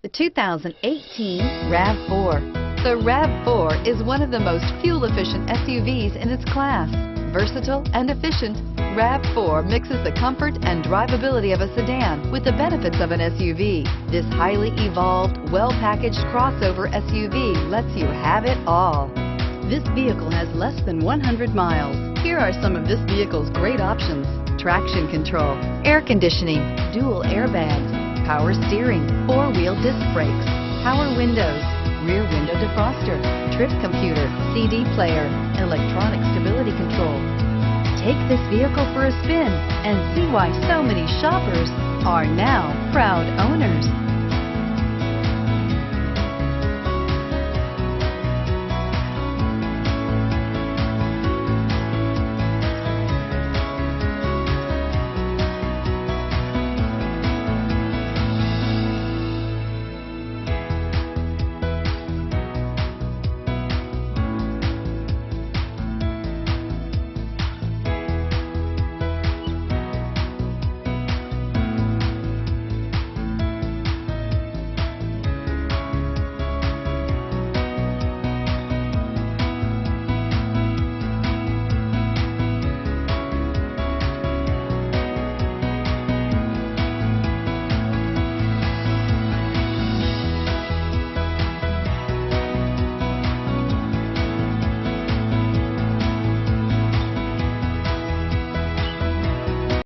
The 2018 RAV4. The RAV4 is one of the most fuel-efficient SUVs in its class. Versatile and efficient, RAV4 mixes the comfort and drivability of a sedan with the benefits of an SUV. This highly evolved, well-packaged crossover SUV lets you have it all. This vehicle has less than 100 miles. Here are some of this vehicle's great options: traction control, air conditioning, dual airbags, power steering, four-wheel disc brakes, power windows, rear window defroster, trip computer, CD player, electronic stability control. Take this vehicle for a spin and see why so many shoppers are now proud owners.